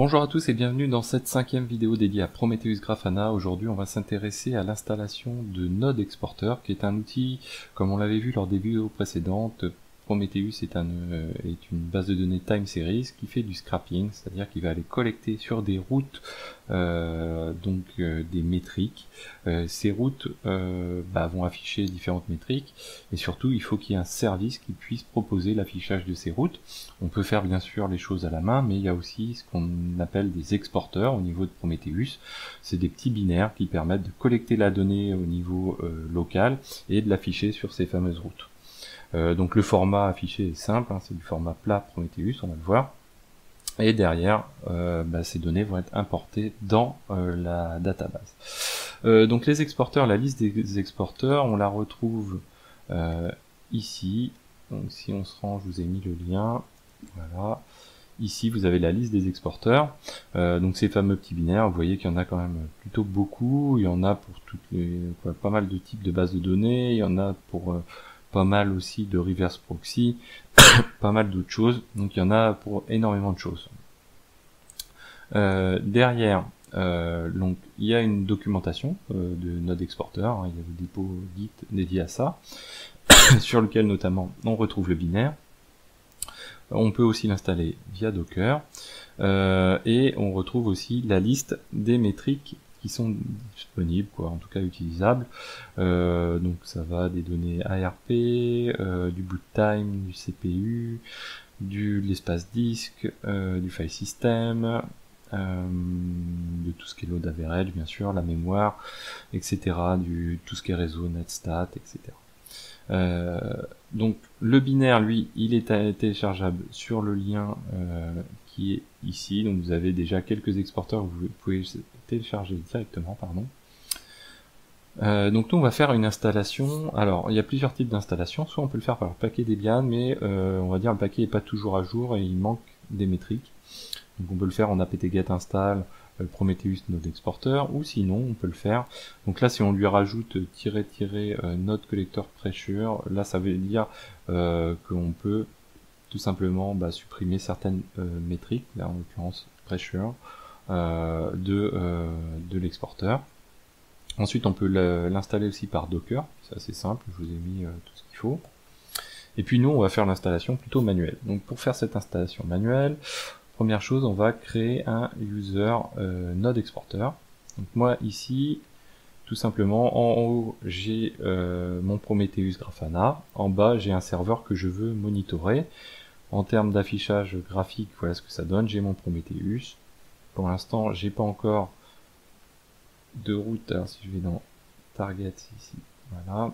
Bonjour à tous et bienvenue dans cette 5e vidéo dédiée à Prometheus Grafana. Aujourd'hui on va s'intéresser à l'installation de Node Exporter qui est un outil, comme on l'avait vu lors des vidéos précédentes. Prometheus est une base de données time series qui fait du scrapping, c'est-à-dire qu'il va aller collecter sur des routes des métriques. Ces routes vont afficher différentes métriques et surtout il faut qu'il y ait un service qui puisse proposer l'affichage de ces routes. On peut faire bien sûr les choses à la main, mais il y a aussi ce qu'on appelle des exporteurs au niveau de Prometheus. C'est des petits binaires qui permettent de collecter la donnée au niveau local et de l'afficher sur ces fameuses routes. Donc le format affiché est simple, c'est du format plat Prometheus, on va le voir. Et derrière, ces données vont être importées dans la database. Donc les exporteurs, la liste des exporteurs, on la retrouve ici. Donc si on se rend, je vous ai mis le lien. Voilà. Ici, vous avez la liste des exporteurs. Donc ces fameux petits binaires, vous voyez qu'il y en a quand même plutôt beaucoup. Il y en a pour pas mal de types de bases de données. Il y en a pour pas mal aussi de reverse proxy, pas mal d'autres choses. Donc il y en a pour énormément de choses. Derrière, donc il y a une documentation de Node Exporter. Il y a le dépôt Git dédié à ça, sur lequel notamment on retrouve le binaire. On peut aussi l'installer via Docker et on retrouve aussi la liste des métriques qui sont disponibles, en tout cas utilisables. Donc ça va des données ARP, du boot time, du CPU, de l'espace disque, du file system, de tout ce qui est load average bien sûr, la mémoire, etc. Tout ce qui est réseau, netstat, etc. Donc le binaire, lui, il est téléchargeable sur le lien qui est ici. Donc vous avez déjà quelques exporteurs que vous pouvez télécharger directement, pardon. Donc nous on va faire une installation. Alors il y a plusieurs types d'installation. Soit on peut le faire par le paquet Debian, mais on va dire le paquet n'est pas toujours à jour et il manque des métriques. Donc on peut le faire en apt-get install Prometheus Node Exporter, ou sinon on peut le faire. Donc là si on lui rajoute node collector pressure, là ça veut dire qu'on peut tout simplement supprimer certaines métriques, là en l'occurrence pressure, de l'exporteur. Ensuite on peut l'installer aussi par Docker, c'est assez simple, je vous ai mis tout ce qu'il faut. Et puis nous on va faire l'installation plutôt manuelle. Donc pour faire cette installation manuelle, première chose, on va créer un user Node Exporter. Donc moi ici, tout simplement, en haut j'ai mon Prometheus Grafana, en bas j'ai un serveur que je veux monitorer. En termes d'affichage graphique, voilà ce que ça donne, j'ai mon Prometheus. Pour l'instant, j'ai pas encore de route. Alors si je vais dans Target ici, voilà.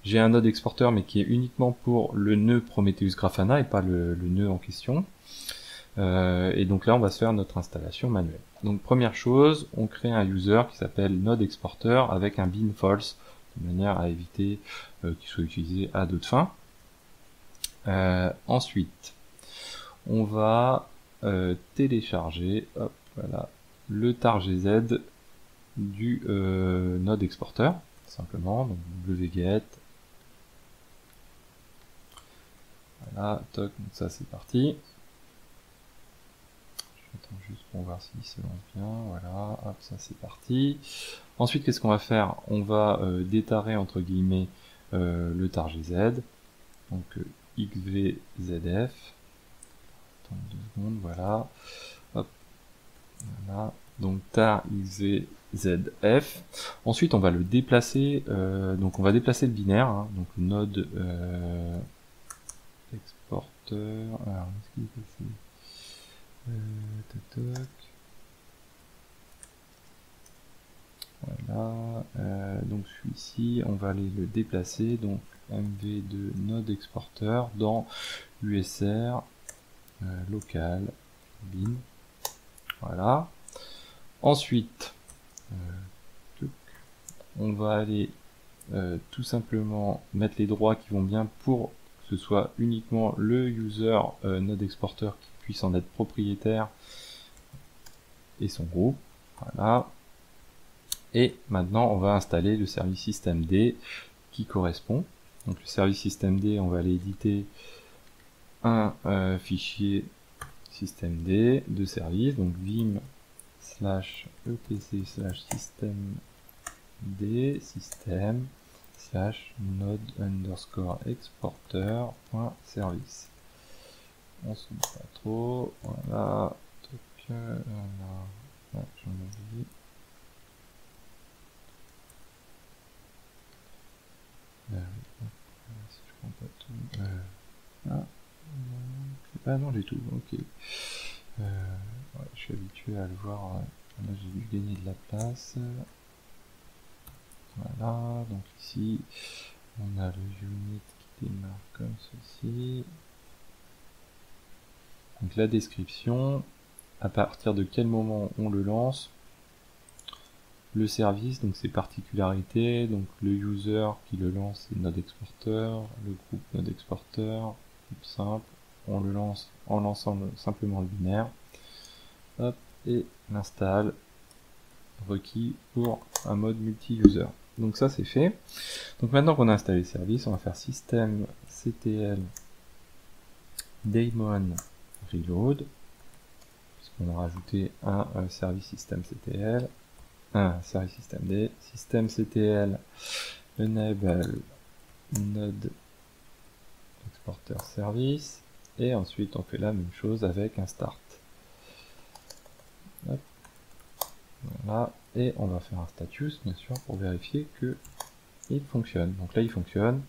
J'ai un Node Exporter mais qui est uniquement pour le nœud Prometheus Grafana et pas le nœud en question. Et donc là on va se faire notre installation manuelle. Donc première chose, on crée un user qui s'appelle Node Exporter avec un bin false, de manière à éviter qu'il soit utilisé à d'autres fins. Ensuite, on va télécharger le targz du Node Exporter, simplement, donc wget. Voilà, toc, donc ça c'est parti. J'attends juste pour voir si se lance bien, voilà, hop, ça c'est parti. Ensuite, qu'est-ce qu'on va faire? On va détarer entre guillemets le targz, donc xvzf. Attends 2 secondes, voilà, hop, voilà, donc tar xvzf. Ensuite, on va le déplacer, donc on va déplacer le binaire, donc le node exporter. Alors, est-ce qu'il est passé? Voilà, donc celui-ci, on va aller le déplacer, donc mv de Node Exporter dans usr local bin. Voilà. Ensuite, on va aller tout simplement mettre les droits qui vont bien pour que ce soit uniquement le user Node Exporter qui puisse en être propriétaire et son groupe. Voilà. Et maintenant on va installer le service systemd qui correspond. Donc le service systemd, on va aller éditer un fichier systemd de service, donc vim /etc /systemd system /node_exporter.service. On se met pas trop, voilà, j'en oublie. Si je prends pas tout, non, j'ai tout, ok. Ouais, je suis habitué à le voir, là j'ai dû gagner de la place. Voilà, donc ici on a le unit qui démarre comme ceci. Donc la description, à partir de quel moment on le lance, le service, donc ses particularités, donc le user qui le lance c'est node exporter, le groupe node exporter, tout simple, on le lance en lançant simplement le binaire, hop, et l'installe requis pour un mode multi-user. Donc ça c'est fait. Donc maintenant qu'on a installé le service, on va faire systemctl daemon reload, puisqu'on a rajouté un service systemctl, un service systemd, systemctl enable node exporter service, et ensuite on fait la même chose avec un start. Hop. Voilà, et on va faire un status bien sûr pour vérifier que il fonctionne. Donc là il fonctionne.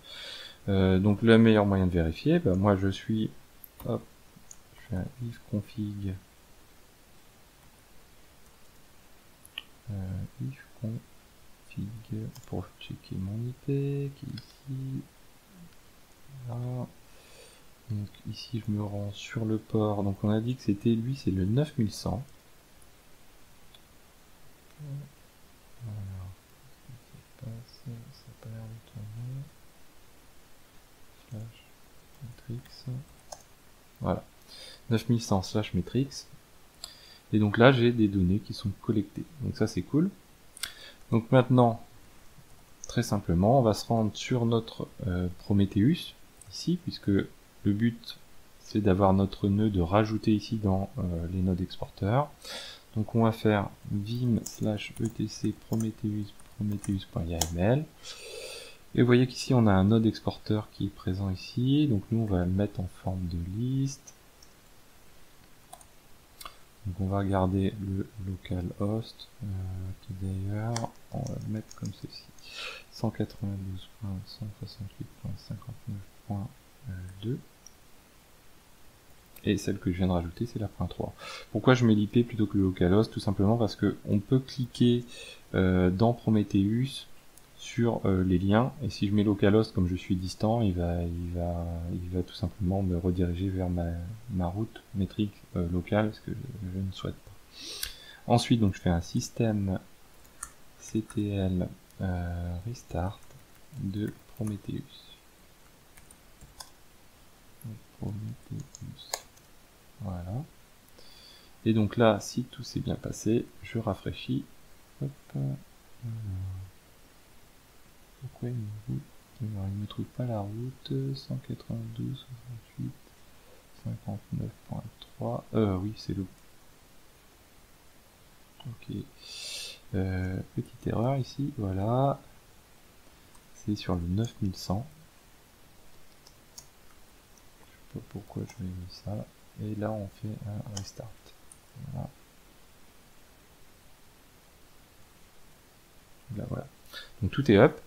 Donc le meilleur moyen de vérifier, bah, moi je suis, hop, je fais un if config pour checker mon IP qui est ici. Voilà. Donc ici je me rends sur le port, donc on a dit que c'était lui, c'est le 9100. Voilà. Ça n'a pas l'air de tourner. Matrix. Voilà. 9100 / matrix. Et donc là j'ai des données qui sont collectées. Donc ça c'est cool. Donc maintenant, très simplement, on va se rendre sur notre Prometheus, ici, puisque le but c'est d'avoir notre nœud de rajouter ici dans les nodes exporteurs. Donc on va faire vim /etc prometheus.yml. Et vous voyez qu'ici on a un node exporteur qui est présent ici. Donc nous on va le mettre en forme de liste. Donc on va garder le localhost qui d'ailleurs on va le mettre comme ceci. 192.168.59.2. Et celle que je viens de rajouter, c'est la .3. Pourquoi je mets l'IP plutôt que le localhost? Tout simplement parce que on peut cliquer dans Prometheus sur les liens, et si je mets localhost, comme je suis distant, il va tout simplement me rediriger vers ma route métrique locale, ce que je ne souhaite pas. Ensuite, donc je fais un système ctl restart de Prometheus. Voilà. Et donc là, si tout s'est bien passé, je rafraîchis. Hop. Pourquoi il me trouve pas la route 192, 68, 59.3. Oui, c'est le. Ok. Petite erreur ici, voilà. C'est sur le 9100. Je sais pas pourquoi je m'ai mis ça. Et là, on fait un restart. Voilà. Là, voilà. Donc tout est up.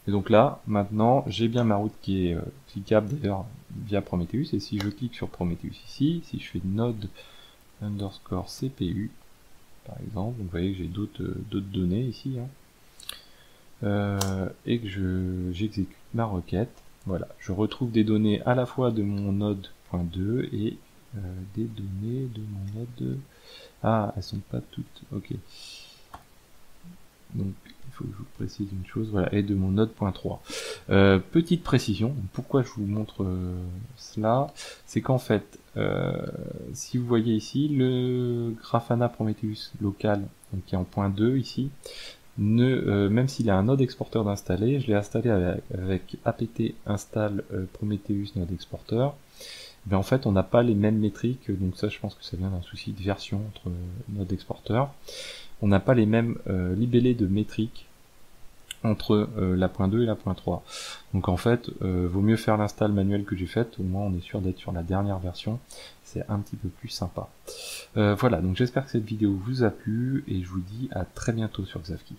Et donc là, maintenant, j'ai bien ma route qui est cliquable d'ailleurs via Prometheus. Et si je clique sur Prometheus ici, si je fais node_cpu, par exemple, vous voyez que j'ai d'autres données ici, hein, et que j'exécute ma requête. Voilà, je retrouve des données à la fois de mon node.2 et des données de mon node. Ah, elles sont pas toutes. Ok. Donc il faut que je vous précise une chose, voilà, et de mon node.3. Petite précision, pourquoi je vous montre cela, c'est qu'en fait, si vous voyez ici, le Grafana Prometheus local, donc qui est en .2 ici, même s'il a un node exporteur d'installer, je l'ai installé avec apt install Prometheus node exporter, ben en fait on n'a pas les mêmes métriques, donc ça je pense que ça vient d'un souci de version entre notre exporteur. On n'a pas les mêmes libellés de métriques entre la .2 et la .3. Donc en fait, vaut mieux faire l'install manuel que j'ai faite, au moins on est sûr d'être sur la dernière version, c'est un petit peu plus sympa. Voilà, donc j'espère que cette vidéo vous a plu, et je vous dis à très bientôt sur Xavki.